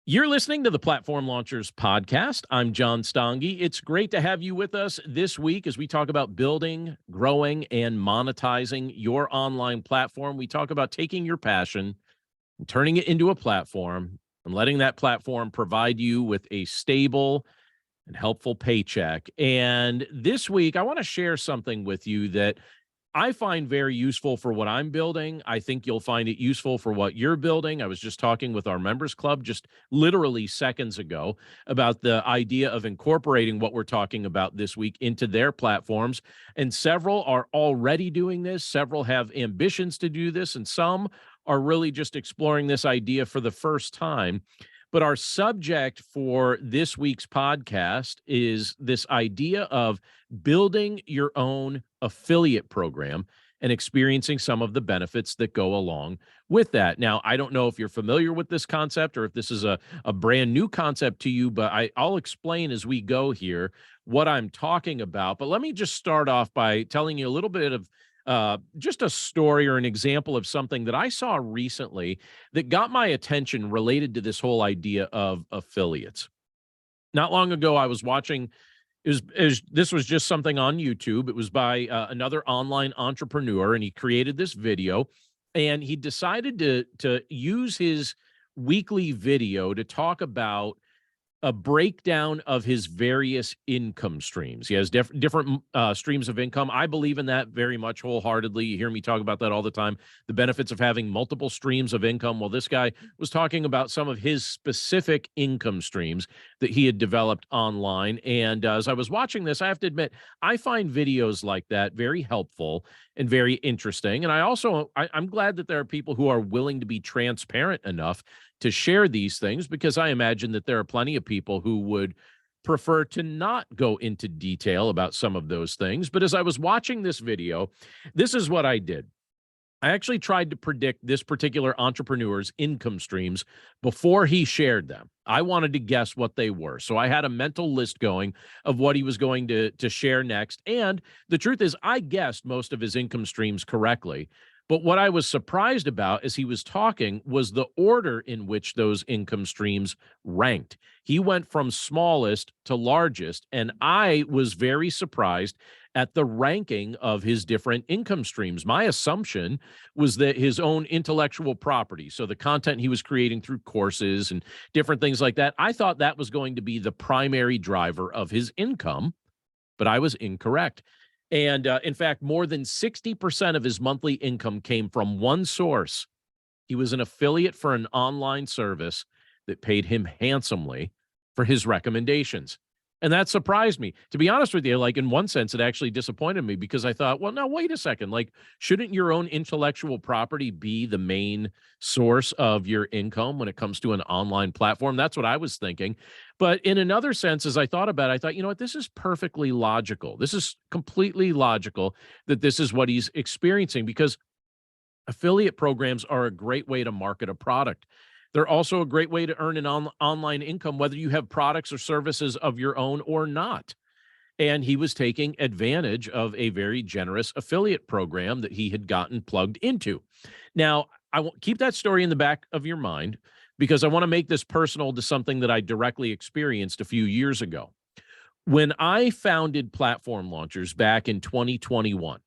You're listening to the Platform Launchers podcast. I'm John Stange. It's great to have you with us this week as we talk about building, growing, and monetizing your online platform. We talk about taking your passion and turning it into a platform and letting that platform provide you with a stable and helpful paycheck. And this week, I want to share something with you that I find very useful for what I'm building. I think you'll find it useful for what you're building. I was just talking with our members club just literally seconds ago about the idea of incorporating what we're talking about this week into their platforms. And several are already doing this. Several have ambitions to do this, and some are really just exploring this idea for the first time. But our subject for this week's podcast is this idea of building your own affiliate program and experiencing some of the benefits that go along with that. Now, I don't know if you're familiar with this concept or if this is a brand new concept to you, but I'll explain as we go here what I'm talking about. But let me just start off by telling you a little bit of just a story or an example of something that I saw recently that got my attention related to this whole idea of affiliates. Not long ago, I was watching. This was just something on YouTube. It was by another online entrepreneur, and he created this video, and he decided to use his weekly video to talk about a breakdown of his various income streams. He has different streams of income. I believe in that very much wholeheartedly. You hear me talk about that all the time, the benefits of having multiple streams of income. Well, this guy was talking about some of his specific income streams that he had developed online. And as I was watching this, I have to admit, I find videos like that very helpful and very interesting. And I'm glad that there are people who are willing to be transparent enough to share these things, because I imagine that there are plenty of people who would prefer to not go into detail about some of those things. But as I was watching this video, this is what I did. I actually tried to predict this particular entrepreneur's income streams before he shared them. I wanted to guess what they were. So I had a mental list going of what he was going to share next. And the truth is, I guessed most of his income streams correctly. But what I was surprised about as he was talking was the order in which those income streams ranked. He went from smallest to largest, and I was very surprised at the ranking of his different income streams. My assumption was that his own intellectual property, so the content he was creating through courses and different things like that, I thought that was going to be the primary driver of his income, but I was incorrect. And in fact, more than 60% of his monthly income came from one source. He was an affiliate for an online service that paid him handsomely for his recommendations. And that surprised me. To be honest with you, like in one sense, it actually disappointed me, because I thought, well, now, wait a second. Like, shouldn't your own intellectual property be the main source of your income when it comes to an online platform? That's what I was thinking. But in another sense, as I thought about it, I thought, you know what, this is perfectly logical. This is completely logical that this is what he's experiencing, because affiliate programs are a great way to market a product. They're also a great way to earn an online income, whether you have products or services of your own or not. And he was taking advantage of a very generous affiliate program that he had gotten plugged into. Now, I will keep that story in the back of your mind, because I want to make this personal to something that I directly experienced a few years ago. When I founded Platform Launchers back in 2021,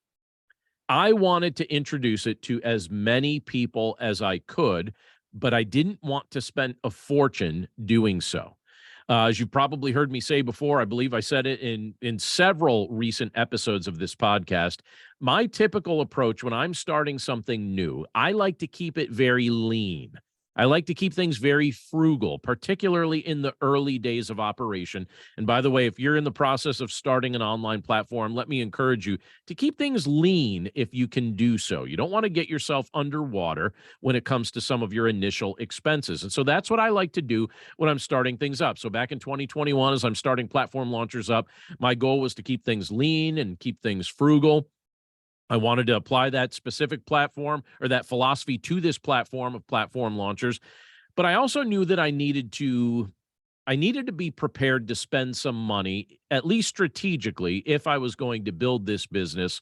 I wanted to introduce it to as many people as I could, but I didn't want to spend a fortune doing so. As you've probably heard me say before, I believe I said it in several recent episodes of this podcast. My typical approach when I'm starting something new, I like to keep it very lean. I like to keep things very frugal, particularly in the early days of operation. And by the way, if you're in the process of starting an online platform, let me encourage you to keep things lean if you can do so. You don't want to get yourself underwater when it comes to some of your initial expenses. And so that's what I like to do when I'm starting things up. So back in 2021, as I'm starting Platform Launchers up, my goal was to keep things lean and keep things frugal. I wanted to apply that specific platform or that philosophy to this platform of Platform Launchers. But I also knew that I needed to be prepared to spend some money, at least strategically, if I was going to build this business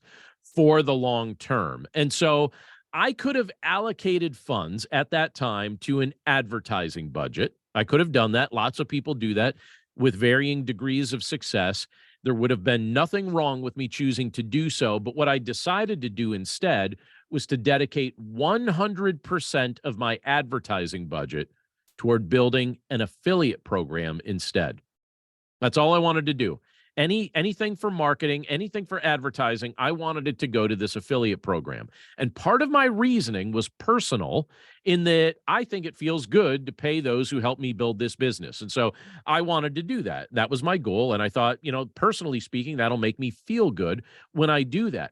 for the long term. And so I could have allocated funds at that time to an advertising budget. I could have done that. Lots of people do that with varying degrees of success. There would have been nothing wrong with me choosing to do so. But what I decided to do instead was to dedicate 100% of my advertising budget toward building an affiliate program instead. That's all I wanted to do. Anything for marketing, anything for advertising, I wanted it to go to this affiliate program. And part of my reasoning was personal in that I think it feels good to pay those who help me build this business. And so I wanted to do that. That was my goal. And I thought, personally speaking, that'll make me feel good when I do that.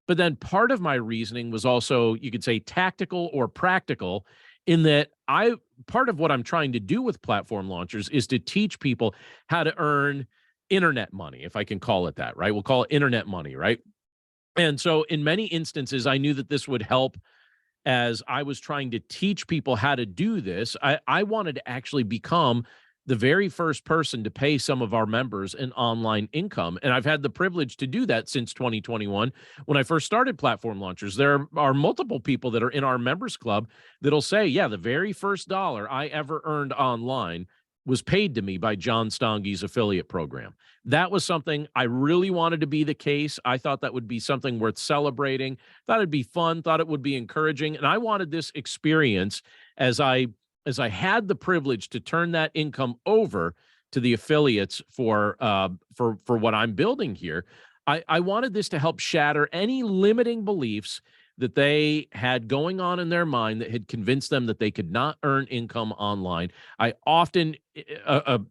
But then part of my reasoning was also, you could say, tactical or practical, in that part of what I'm trying to do with Platform Launchers is to teach people how to earn internet money, if I can call it that, right? We'll call it internet money, right? And so in many instances, I knew that this would help as I was trying to teach people how to do this. I wanted to actually become the very first person to pay some of our members an online income. And I've had the privilege to do that since 2021. When I first started Platform Launchers, there are multiple people that are in our members club that'll say, yeah, the very first dollar I ever earned online was paid to me by John Stange's affiliate program. That was something I really wanted to be the case. I thought that would be something worth celebrating, thought it'd be fun, thought it would be encouraging. And I wanted this experience as I had the privilege to turn that income over to the affiliates for what I'm building here. I wanted this to help shatter any limiting beliefs that they had going on in their mind that had convinced them that they could not earn income online. I often,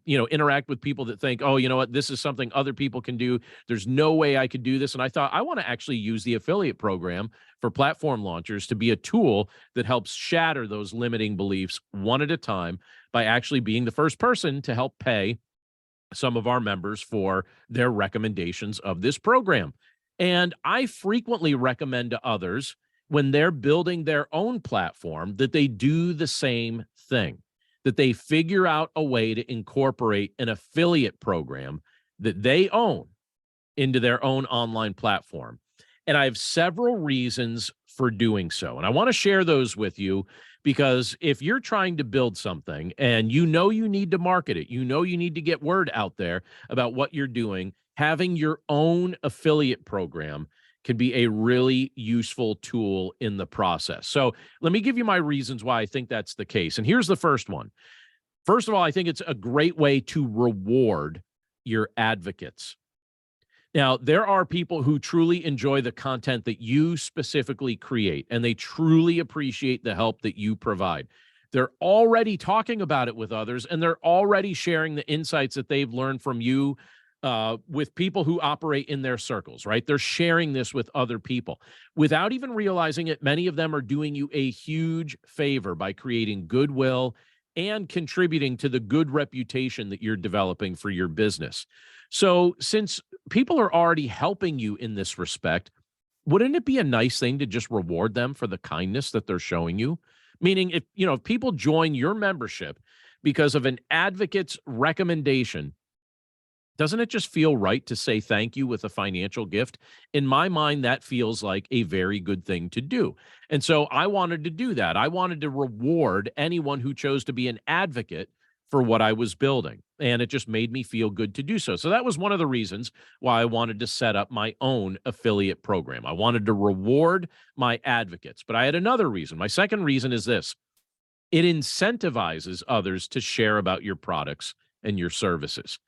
interact with people that think, oh, you know what, this is something other people can do. There's no way I could do this. And I thought, I want to actually use the affiliate program for Platform Launchers to be a tool that helps shatter those limiting beliefs one at a time by actually being the first person to help pay some of our members for their recommendations of this program. And I frequently recommend to others when they're building their own platform that they do the same thing, that they figure out a way to incorporate an affiliate program that they own into their own online platform. And I have several reasons for doing so. And I want to share those with you because if you're trying to build something and you need to market it, you need to get word out there about what you're doing, having your own affiliate program can be a really useful tool in the process. So let me give you my reasons why I think that's the case. And here's the first one. First of all, I think it's a great way to reward your advocates. Now, there are people who truly enjoy the content that you specifically create, and they truly appreciate the help that you provide. They're already talking about it with others, and they're already sharing the insights that they've learned from you with people who operate in their circles, right? They're sharing this with other people. Without even realizing it, many of them are doing you a huge favor by creating goodwill and contributing to the good reputation that you're developing for your business. So since people are already helping you in this respect, wouldn't it be a nice thing to just reward them for the kindness that they're showing you? Meaning, if people join your membership because of an advocate's recommendation, doesn't it just feel right to say thank you with a financial gift? In my mind, that feels like a very good thing to do. And so I wanted to do that. I wanted to reward anyone who chose to be an advocate for what I was building. And it just made me feel good to do so. So that was one of the reasons why I wanted to set up my own affiliate program. I wanted to reward my advocates. But I had another reason. My second reason is this: it incentivizes others to share about your products and your services.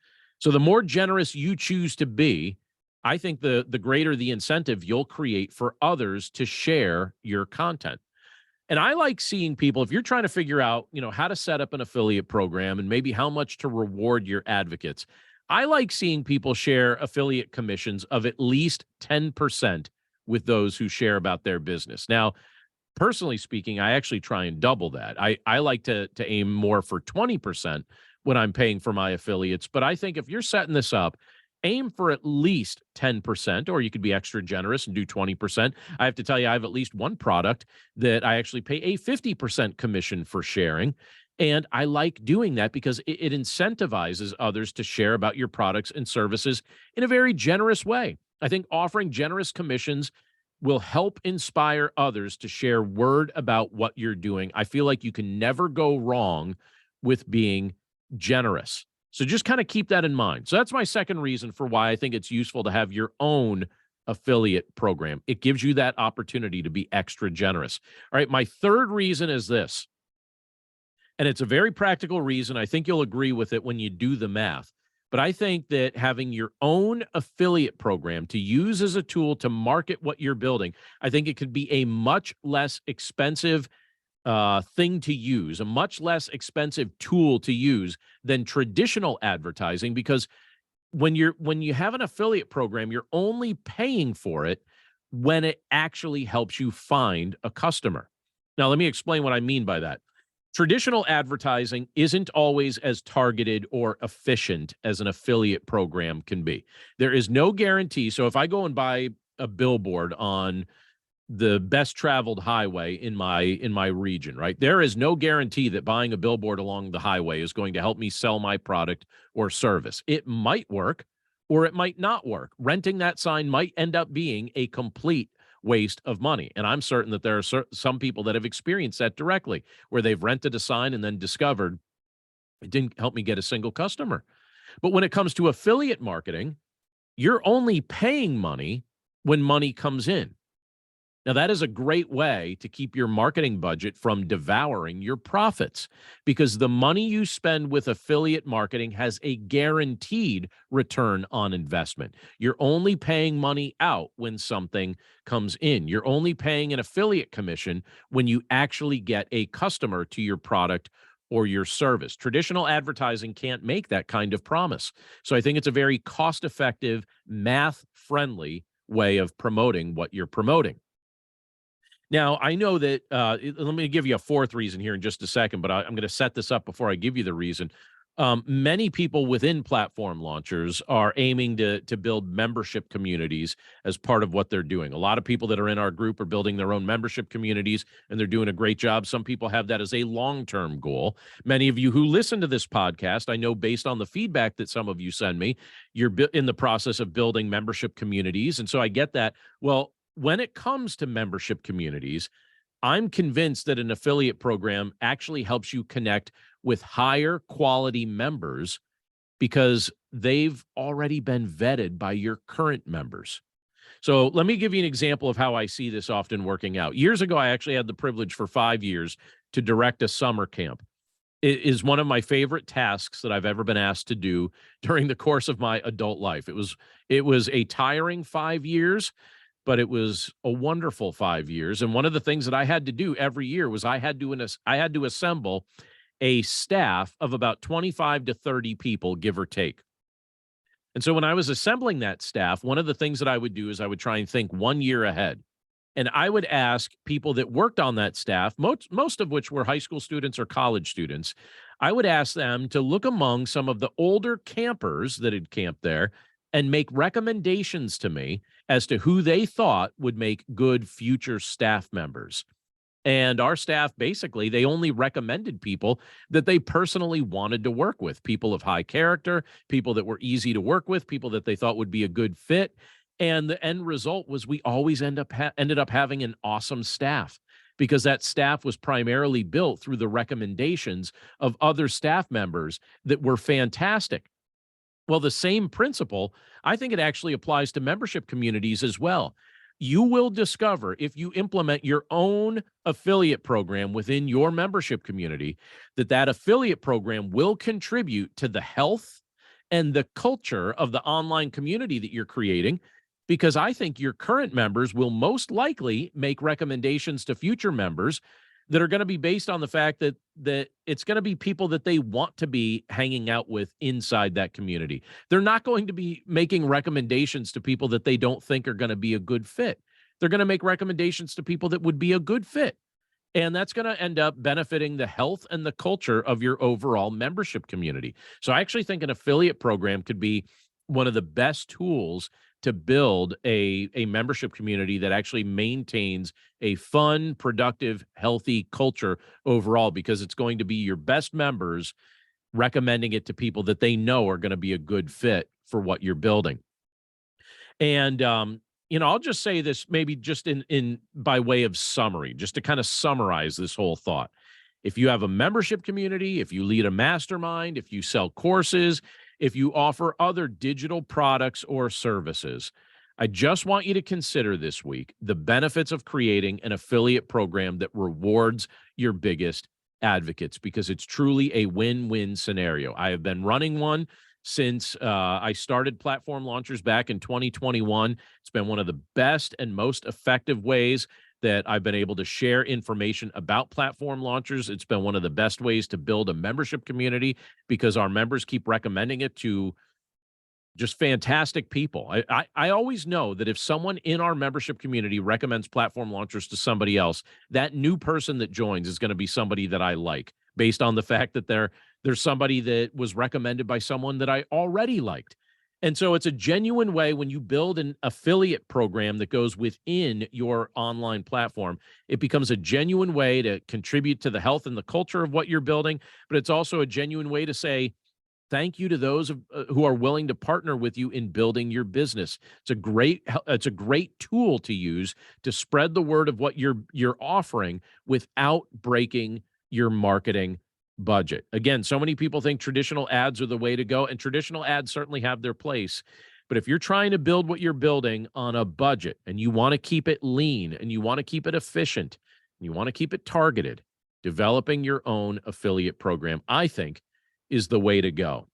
So the more generous you choose to be, I think the greater the incentive you'll create for others to share your content. And I like seeing people, if you're trying to figure out, how to set up an affiliate program and maybe how much to reward your advocates, I like seeing people share affiliate commissions of at least 10% with those who share about their business. Now, personally speaking, I actually try and double that. I like to aim more for 20% when I'm paying for my affiliates. But I think if you're setting this up, aim for at least 10%, or you could be extra generous and do 20%. I have to tell you, I have at least one product that I actually pay a 50% commission for sharing. And I like doing that because it incentivizes others to share about your products and services in a very generous way. I think offering generous commissions will help inspire others to share word about what you're doing. I feel like you can never go wrong with being generous. So just kind of keep that in mind. So that's my second reason for why I think it's useful to have your own affiliate program. It gives you that opportunity to be extra generous. All right, my third reason is this, and it's a very practical reason. I think you'll agree with it when you do the math. But I think that having your own affiliate program to use as a tool to market what you're building, I think it could be a much less expensive thing to use, a much less expensive tool to use than traditional advertising. Because when you have an affiliate program, you're only paying for it when it actually helps you find a customer. Now, let me explain what I mean by that. Traditional advertising isn't always as targeted or efficient as an affiliate program can be. There is no guarantee. So if I go and buy a billboard on the best traveled highway in my region, right? There is no guarantee that buying a billboard along the highway is going to help me sell my product or service. It might work or it might not work. Renting that sign might end up being a complete waste of money. And I'm certain that there are some people that have experienced that directly, where they've rented a sign and then discovered it didn't help me get a single customer. But when it comes to affiliate marketing, you're only paying money when money comes in. Now, that is a great way to keep your marketing budget from devouring your profits, because the money you spend with affiliate marketing has a guaranteed return on investment. You're only paying money out when something comes in. You're only paying an affiliate commission when you actually get a customer to your product or your service. Traditional advertising can't make that kind of promise. So I think it's a very cost-effective, math-friendly way of promoting what you're promoting. Now, I know that, let me give you a fourth reason here in just a second, but I'm going to set this up before I give you the reason. Many people within platform launchers are aiming to build membership communities as part of what they're doing. A lot of people that are in our group are building their own membership communities, and they're doing a great job. Some people have that as a long-term goal. Many of you who listen to this podcast, I know based on the feedback that some of you send me, you're in the process of building membership communities, and so I get that. Well, when it comes to membership communities, I'm convinced that an affiliate program actually helps you connect with higher quality members because they've already been vetted by your current members. So let me give you an example of how I see this often working out. Years ago, I actually had the privilege for 5 years to direct a summer camp. It is one of my favorite tasks that I've ever been asked to do during the course of my adult life. It was a tiring 5 years, but it was a wonderful 5 years. And one of the things that I had to do every year was I had to assemble a staff of about 25 to 30 people, give or take. And so when I was assembling that staff, one of the things that I would do is I would try and think 1 year ahead. And I would ask people that worked on that staff, most of which were high school students or college students, I would ask them to look among some of the older campers that had camped there and make recommendations to me as to who they thought would make good future staff members. And our staff, basically, they only recommended people that they personally wanted to work with, people of high character, people that were easy to work with, people that they thought would be a good fit. And the end result was we always ended up having an awesome staff, because that staff was primarily built through the recommendations of other staff members that were fantastic. Well, the same principle, I think it actually applies to membership communities as well. You will discover, if you implement your own affiliate program within your membership community, that that affiliate program will contribute to the health and the culture of the online community that you're creating, because I think your current members will most likely make recommendations to future members that are going to be based on the fact that it's going to be people that they want to be hanging out with inside that community. They're not going to be making recommendations to people that they don't think are going to be a good fit. They're going to make recommendations to people that would be a good fit. And that's going to end up benefiting the health and the culture of your overall membership community. So I actually think an affiliate program could be one of the best tools to build a membership community that actually maintains a fun, productive, healthy culture overall, because it's going to be your best members recommending it to people that they know are going to be a good fit for what you're building. And I'll just say this maybe just in by way of summary, just to kind of summarize this whole thought. If you have a membership community, if you lead a mastermind, if you sell courses, if you offer other digital products or services, I just want you to consider this week the benefits of creating an affiliate program that rewards your biggest advocates, because it's truly a win-win scenario. I have been running one since I started Platform Launchers back in 2021. It's been one of the best and most effective ways that I've been able to share information about Platform Launchers. It's been one of the best ways to build a membership community because our members keep recommending it to just fantastic people. I always know that if someone in our membership community recommends Platform Launchers to somebody else, that new person that joins is going to be somebody that I like, based on the fact that there's somebody that was recommended by someone that I already liked. And so it's a genuine way when you build an affiliate program that goes within your online platform. It becomes a genuine way to contribute to the health and the culture of what you're building, but it's also a genuine way to say thank you to those who are willing to partner with you in building your business. It's a great tool to use to spread the word of what you're offering without breaking your marketing budget. Again, so many people think traditional ads are the way to go, and traditional ads certainly have their place. But if you're trying to build what you're building on a budget and you want to keep it lean and you want to keep it efficient and you want to keep it targeted, developing your own affiliate program, I think, is the way to go.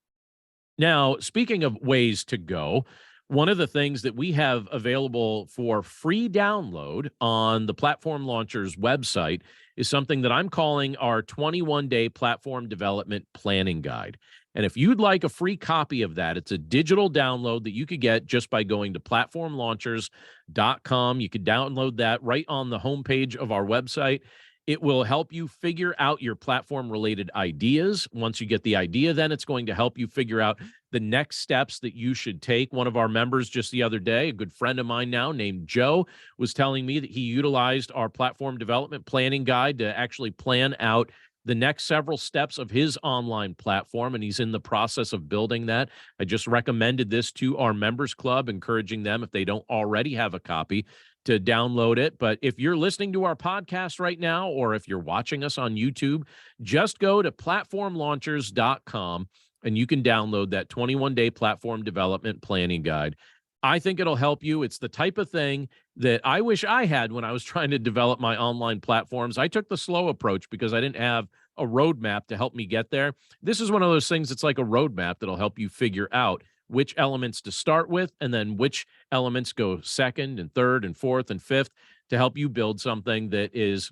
Now, speaking of ways to go, one of the things that we have available for free download on the Platform Launchers website is something that I'm calling our 21-day platform development planning guide. And if you'd like a free copy of that, it's a digital download that you could get just by going to platformlaunchers.com. You could download that right on the homepage of our website. It will help you figure out your platform-related ideas. Once you get the idea, then it's going to help you figure out the next steps that you should take. One of our members just the other day, a good friend of mine now named Joe, was telling me that he utilized our platform development planning guide to actually plan out the next several steps of his online platform, and he's in the process of building that. I just recommended this to our members club, encouraging them, if they don't already have a copy, to download it. But if you're listening to our podcast right now, or if you're watching us on YouTube, just go to platformlaunchers.com and you can download that 21-day platform development planning guide. I think it'll help you. It's the type of thing that I wish I had when I was trying to develop my online platforms. I took the slow approach because I didn't have a roadmap to help me get there. This is one of those things that's like a roadmap that'll help you figure out which elements to start with, and then which elements go second and third and fourth and fifth to help you build something that is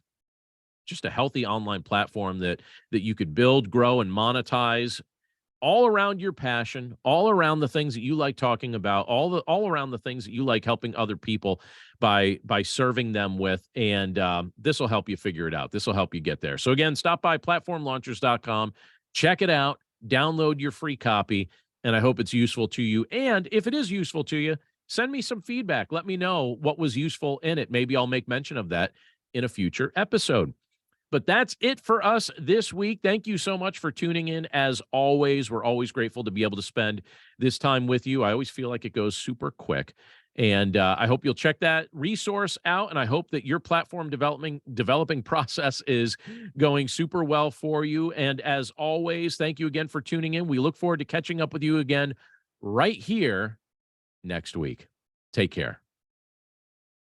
just a healthy online platform that you could build, grow, and monetize all around your passion, all around the things that you like talking about, all around the things that you like helping other people by serving them with. And this will help you figure it out. This will help you get there. So again, stop by platformlaunchers.com, check it out, download your free copy, and I hope it's useful to you. And if it is useful to you, send me some feedback. Let me know what was useful in it. Maybe I'll make mention of that in a future episode. But that's it for us this week. Thank you so much for tuning in. As always, we're always grateful to be able to spend this time with you. I always feel like it goes super quick. And I hope you'll check that resource out. And I hope that your platform developing process is going super well for you. And as always, thank you again for tuning in. We look forward to catching up with you again right here next week. Take care.